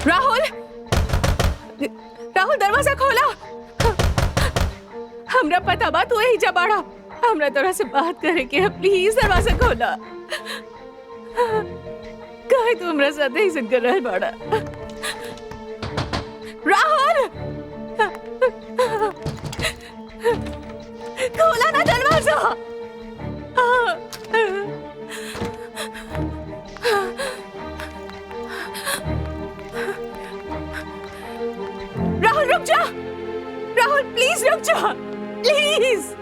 राहुल, राहुल दरवाजा खोला। हमरा पता बा तू यही जबाड़ा। हमरा तोरा से बात करे के, प्लीज दरवाजा खोला। काहे तू हमरा साथ ऐसे कर रहल बाड़ा? राहुल, खोला ना दरवाजा। राहुल रुक जा, राहुल प्लीज रुक जा, प्लीज।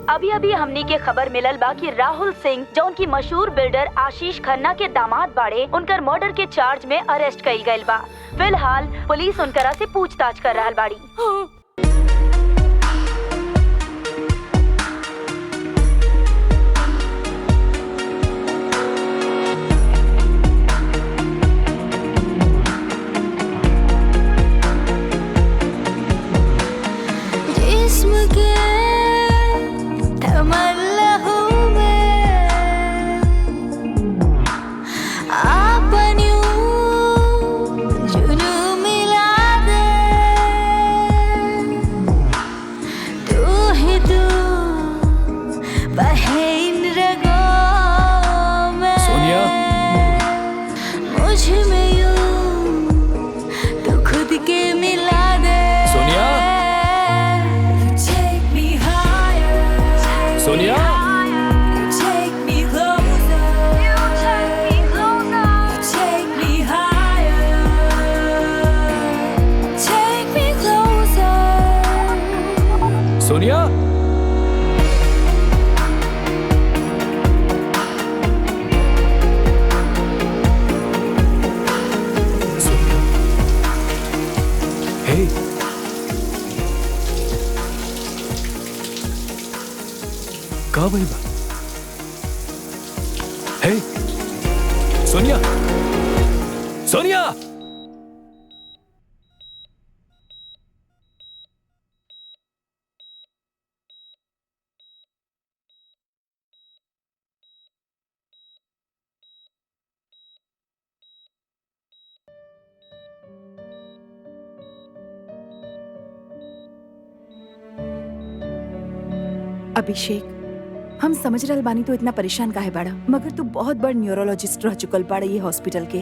अभी अभी हमनी के खबर मिलल बा कि राहुल सिंह जो उनकी मशहूर बिल्डर आशीष खन्ना के दामाद बाड़े, उनकर मर्डर के चार्ज में अरेस्ट कईल गईल बा। फिलहाल पुलिस उनकरा से पूछताछ कर रहल बाड़ी। सोनिया, हे, कहाँ भाई बा? हे, सोनिया, सोनिया। अभिषेक, हम समझ रहल बानी तो इतना परेशान काहे बाड़ा, मगर तू बहुत बड़ न्यूरोलॉजिस्ट रह चुकल बाड़ा ये हॉस्पिटल के।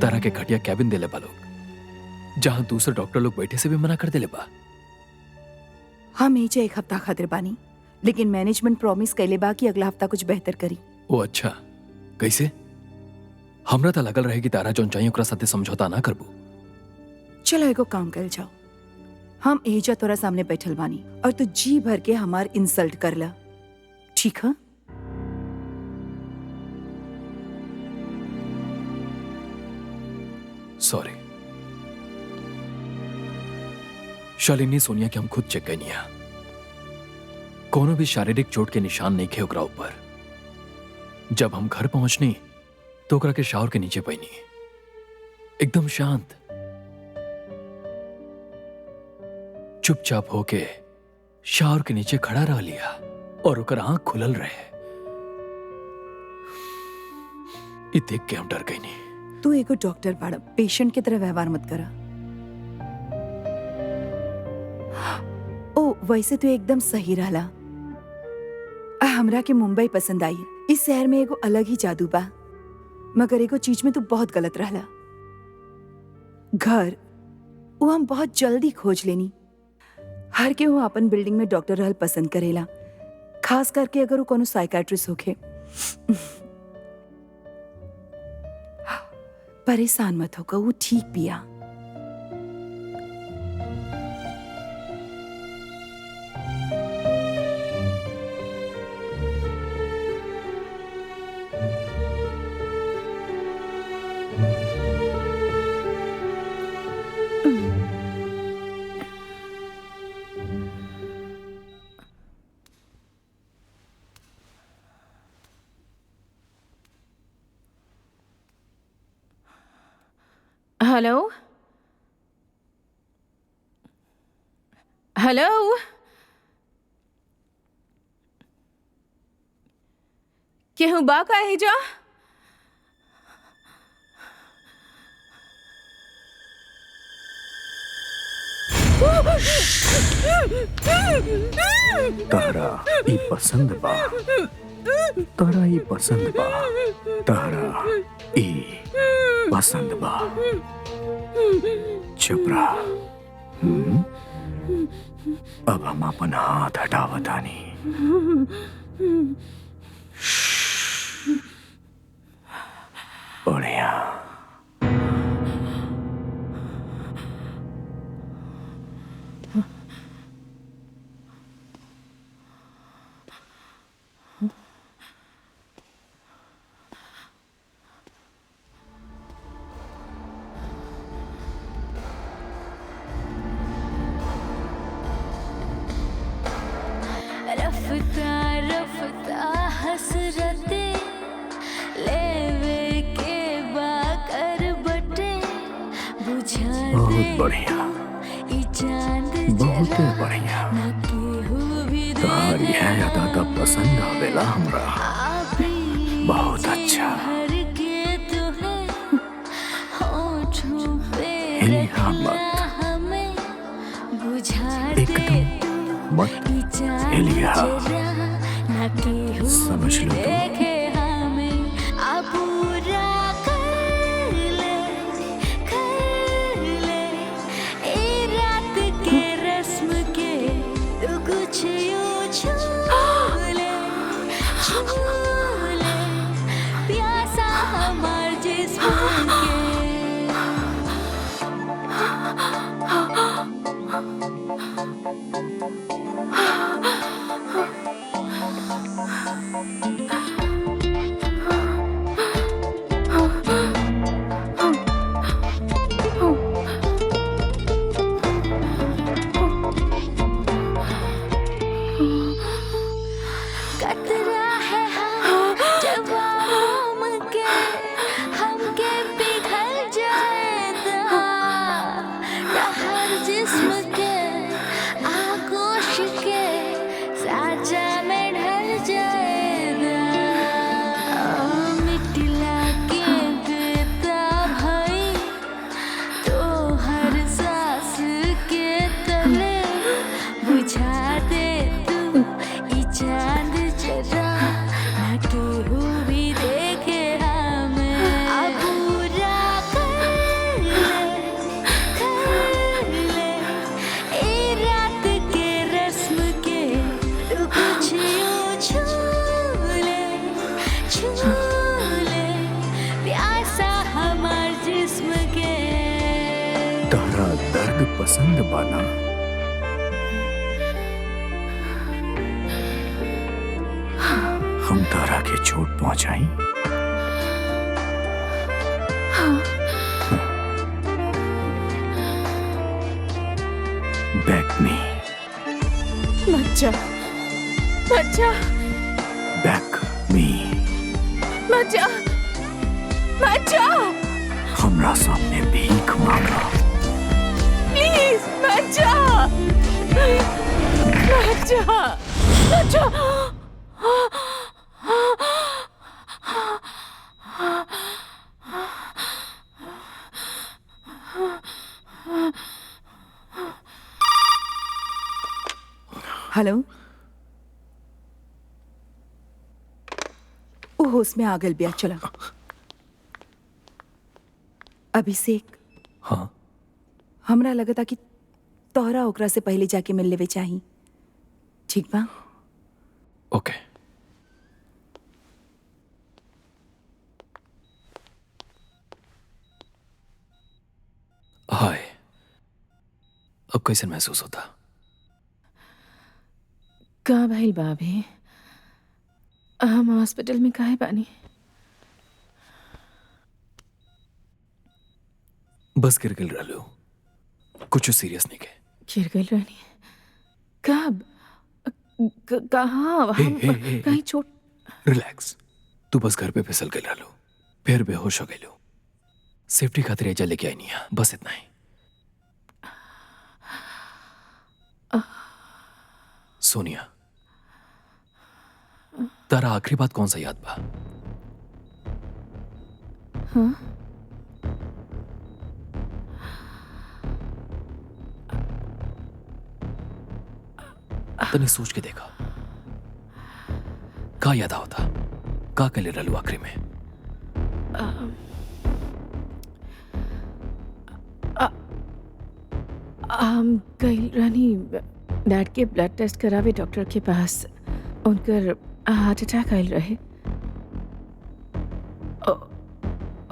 तरह के घटिया कैबिन देले बा लोग, जहां दूसरे डॉक्टर लोग बैठे से भी मना कर देले बा। हम एजे एक हफ्ता खातिर बानी, लेकिन मैनेजमेंट प्रॉमिस कैले बा कि अगला हफ्ता कुछ बेहतर करी। ओ अच्छा, कैसे? हमरा तो लगल रहे कि तारा जौन चाहिए ओकरा साथे समझौता ना करबू। चलो एगो काम कर जाओ, हम एजा तोरा सामने बैठल बानी और तू जी भर के हमार इंसल्ट करला, ठीक है? सॉरी शालिनी, सोनिया के हम खुद चेक कनिया, कोनो भी शारीरिक चोट के निशान नहीं खे ओकरा ऊपर। जब हम घर पहुंचनी तो ओकरा के शावर के नीचे पैनी, एकदम शांत, चुपचाप होके शावर के नीचे खड़ा रह लिया और ओकर आंख खुलल रहे। ये देख के हम डर गई नहीं। तू एगो डॉक्टर बाड़ा, पेशेंट की तरह व्यवहार मत करा। ओ वैसे तो एकदम सही रहला। हमरा के मुंबई पसंद आई। इस शहर में एगो अलग ही जादू बा, मगर एगो चीज में तू बहुत गलत रहला। घर वो हम बहुत जल्दी खोज लेनी। हर के वो अपन बिल्डिंग में डॉक्टर रहल पसंद करेला, खास करके अगर वो कोनो साइकाट्रिस्ट होखे। परेशान मत होकर, वो ठीक पिया। हेलो हेलो, केहू बा का है जा? तारा ई पसंद बा, तारा ई पसंद बा, तारा ई पसंद बा। चुप रहा। अब हम अपन हाथ हटावतानी। बढ़िया। रफ्ता रफ्ता हसरते लेवे के बाकर बटे बुझा बहुत बढ़िया, ई चांद बहुत बढ़िया। ना केहू भी तारी है ज्यादा पसंद आवेला हमरा। बहुत अच्छा। हर के तो है होठों पे हिली मत, हमें बुझा एकदम मत हिलिया। समझ लो तुम। प्यासा हमार जिस्म के पसंद बना। हम तारा के चोट पहुंचाई। बैक मी, बच्चा, बच्चा, बैक मी। बच्चा, बच्चा, हमरा सामने भीख मांगा। प्लीज, बच्चा, बच्चा, बच्चा। हेलो, ओ होश में आ गल बिया। चला अभिषेक, हाँ हमरा लगता कि तोहरा ओकरा से पहले जाके मिल लेवे चाही। ठीक बा? ओके। हाय, अब कैसे महसूस होता? का भइल बाबी? हम हॉस्पिटल में काहे बानी? बस गिर गिल रहलू, कुछ सीरियस नहीं के। गिर गई रानी? कब? कहाँ? हे, हे, हे, कहीं चोट? रिलैक्स, तू बस घर पे फिसल गई रहलू, फिर बेहोश हो गई। सेफ्टी खातिर एजा लेके आई नहीं है, बस इतना ही। सोनिया, तारा आखिरी बात कौन सा याद बा? हाँ? तने सोच के देखा, का याद होता? का कले रहलू आखिरी में? हम गई रानी डैड के ब्लड टेस्ट करावे डॉक्टर के पास। उनकर हार्ट अटैक आयल रहे।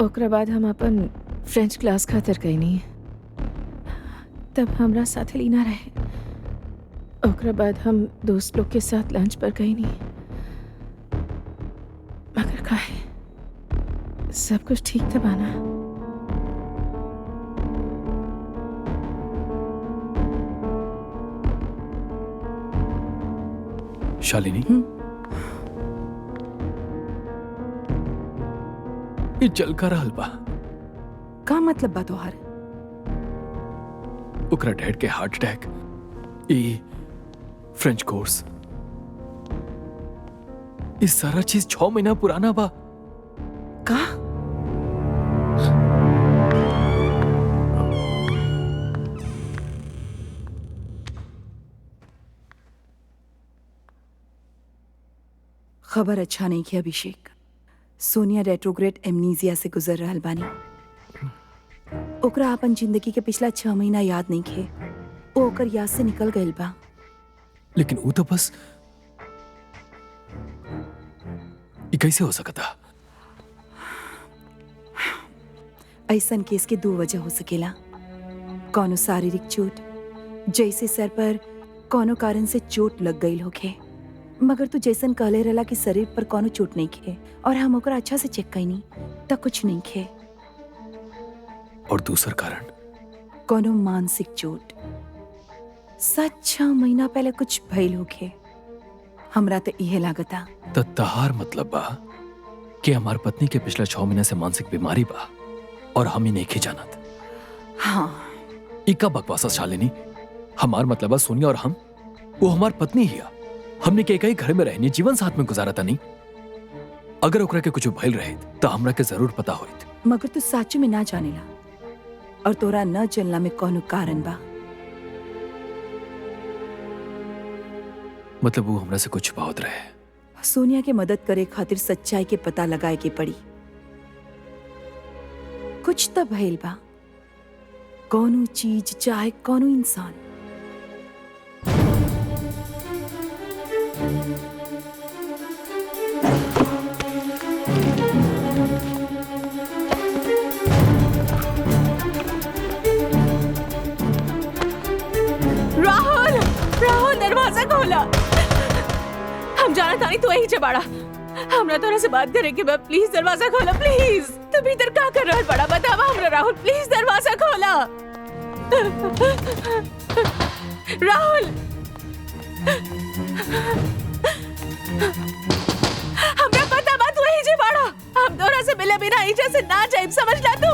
ओकरा बाद हम अपन फ्रेंच क्लास खातिर गईनी। तब हमरा साथे लीना रहे। ओकरा बाद हम दोस्त लोग के साथ लंच पर गईनी। मगर काहे सब कुछ ठीक था बाना। शालिनी, ये जल का रहल बा। का मतलब बा तोहार? ओकरा डैड के हार्ट अटैक, ये फ्रेंच कोर्स, ये सारा चीज 6 महीना पुराना बा। का? खबर अच्छा नहीं की अभिषेक। सोनिया रेट्रोग्रेड एमनीजिया से गुजर रहल बानी। ओकरा अपन जिंदगी के पिछला 6 महीना याद नहीं खे। वो ओकर याद से निकल गइल बा। लेकिन वो तो बस, ये कैसे हो सकता? ऐसन केस के 2 वजह हो सकेला। कौनो शारीरिक चोट, जैसे सर पर कौनो कारण से चोट लग गई होखे। मगर तू जैसन कहले रहला कि शरीर पर कौनो चोट नहीं खे, और हम ओकरा अच्छा से चेक कईनी त कुछ नहीं खे। और दूसरा कारण? कौनो मानसिक चोट। 7-6 महीना पहले कुछ भइल होखे। हमरा तो इहे लागता। त तहार मतलब बा कि हमार पत्नी के पिछला 6 महीने से मानसिक बीमारी बा और हम ही नहीं जानत। हाँ। इका बकवासा शालिनी। हमार मतलब बा सोनिया और हम, वो हमार पत्नी ही। हमने के कई घर में रहने, जीवन साथ में गुजारा था नहीं। अगर ओकरा के कुछ भइल रहे तो हमरा के जरूर पता होइत। मगर तू सच में ना जानेला, और तोरा न चलना में कौनो कारण बा। मतलब वो हमरा से कुछ छुपावत रहे। सोनिया के मदद करे खातिर सच्चाई के पता लगाए के पड़ी। कुछ तो भइल बा, कौनो चीज चाहे कौनो इंसान। जाना तानी तू यही बाड़ा। हमरा तोरा से बात करे के बा, प्लीज दरवाजा खोला प्लीज। तू भीतर का कर रहल बड़ा बतावा हमरा राहुल, प्लीज दरवाजा खोला। राहुल हमरा पता बा तू यही बाड़ा। हम तोरा से मिले बिना इजा से ना जाइब, समझला तू?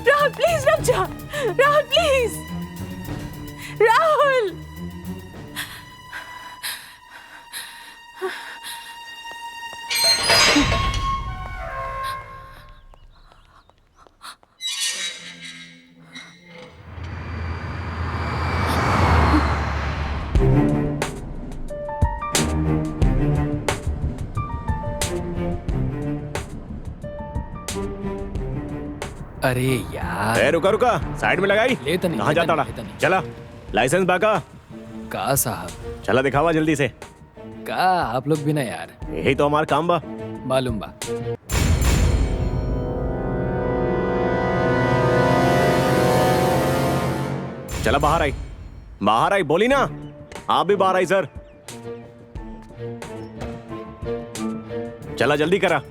राहुल प्लीज रुक जा, राहुल प्लीज, राहुल। अरे यार, ए, रुका रुका, साइड में लगाई। लेता नहीं, कहाँ लेता जाता नहीं, रहा? लेता नहीं। चला, लाइसेंस बाका। का साहब, चला दिखावा जल्दी से। का आप लोग भी ना यार, यही तो हमारा काम बा। मालूम बा। चला बाहर आई, बाहर आई, बोली ना। आप भी बाहर आई सर। चला जल्दी करा।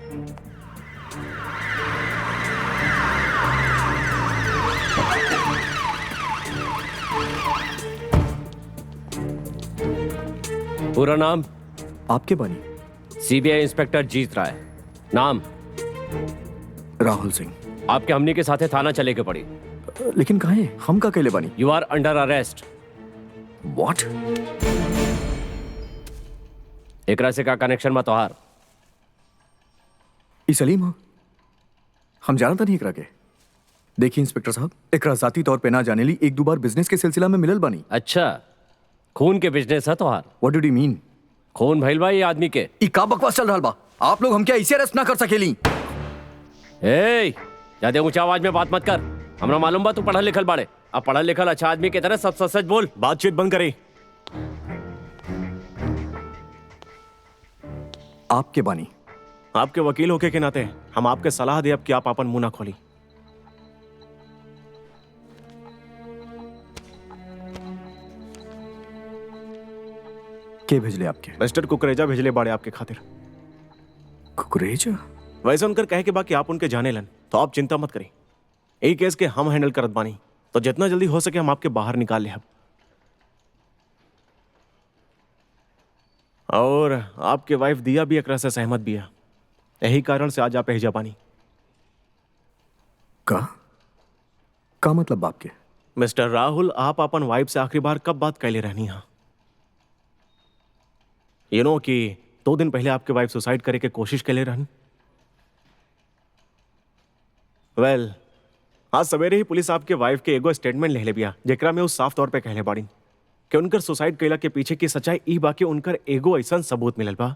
पूरा नाम? आपके बानी? सीबीआई इंस्पेक्टर जीत राय। नाम? राहुल सिंह। आपके हमनी के साथे थाना चले के पड़ी। लेकिन कहाँ है? हम का अकेले बानी? You are under arrest. What? एकरा से का कनेक्शन बा तोहार? ई सलीम हो? हम जानता नहीं एकरा के। देखिए इंस्पेक्टर साहब, एकरा जाती तौर पे ना जाने ली, एक दो बार बिजनेस के सिलसिला में मिलल बानी। अच्छा, खून के बिजनेस है तोहार? व्हाट डू यू मीन? खून भइल बा ये आदमी के? ई का बकवास चल रहा बा? आप लोग हम क्या इसे अरेस्ट ना कर सकेली? ए, ज्यादा ऊंचा आवाज में बात मत कर। हमरा मालूम बा तू पढ़ल लिखल बाड़े। अब पढ़ल लिखल अच्छा आदमी की तरह सब सच सच बोल। बातचीत बंद करी। आपके बानी? आपके वकील होके के नाते हम आपके सलाह दे अब कि आप अपन मुंह ना खोली। के भेजले आपके? मिस्टर कुकरेजा भेजले बाड़े आपके खातिर। कुकरेजा? वैसे उनकर कहे के बाकी आप उनके जाने लन, तो आप चिंता मत करें। यही केस के हम हैंडल करत बानी, तो जितना जल्दी हो सके हम आपके बाहर निकाल ले। और आपके वाइफ दिया भी एकरा से सहमत भी है। यही कारण से आज आप भेजा बानी। का मतलब बाप के? मिस्टर राहुल, आप अपन वाइफ से आखिरी बार कब बात कैले रहनी है? यू नो कि 2 दिन पहले आपके वाइफ सुसाइड करे के कोशिश कैले रहन। वेल, आज सवेरे ही पुलिस आपके वाइफ के एगो स्टेटमेंट ले बिया, जेकरा में उस साफ तौर पे कहले बाड़ी कि उनकर सुसाइड कैला के पीछे की सच्चाई ई बा कि उनकर एगो ऐसा सबूत मिलल बा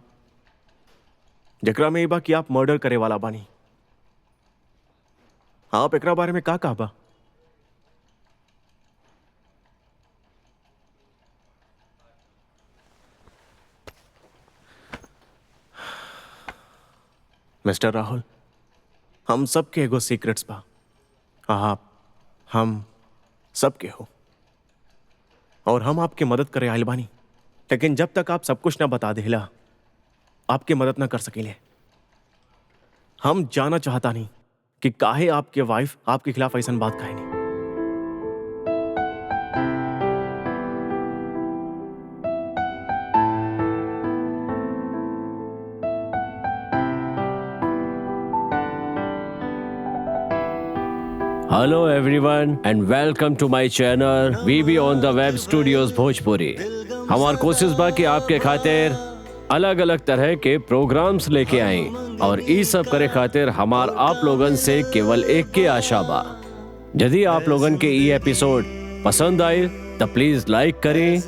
जेकरा में ई बा कि आप मर्डर करे वाला बानी। आप एकरा बारे में का कहबा? मिस्टर राहुल, हम सबके एगो सीक्रेट्स बा। आप, हम सबके हो, और हम आपके मदद करे आइल बानी। लेकिन जब तक आप सब कुछ ना बता देला, आपके मदद ना कर सकेले। हम जाना चाहता नहीं कि काहे आपके वाइफ आपके खिलाफ ऐसा बात कहे नहीं। Hello everyone and welcome to my channel VB on the web studios Bhojpuri. हमार कोशिश बा कि आपके खातिर अलग अलग तरह के प्रोग्राम्स लेके आए, और ई सब करे खातिर हमार आप लोगन से केवल एक के आशा बा। यदि आप लोगन के ई एपिसोड पसंद आए तो प्लीज लाइक करें,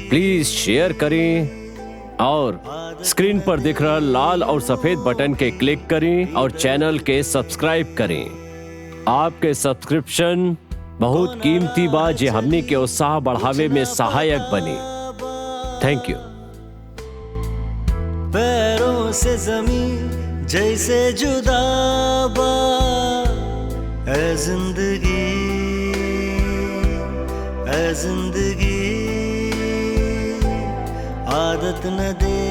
प्लीज शेयर करें, और स्क्रीन पर दिख रहा लाल और सफेद बटन के क्लिक करें और चैनल के सब्सक्राइब करें। आपके सब्सक्रिप्शन बहुत कीमती बा जे हमने के उत्साह बढ़ावे में सहायक बने। Thank you. पैरों से जमीन जैसे जुदा बा, ऐ जिंदगी है जिंदगी, आदत न दे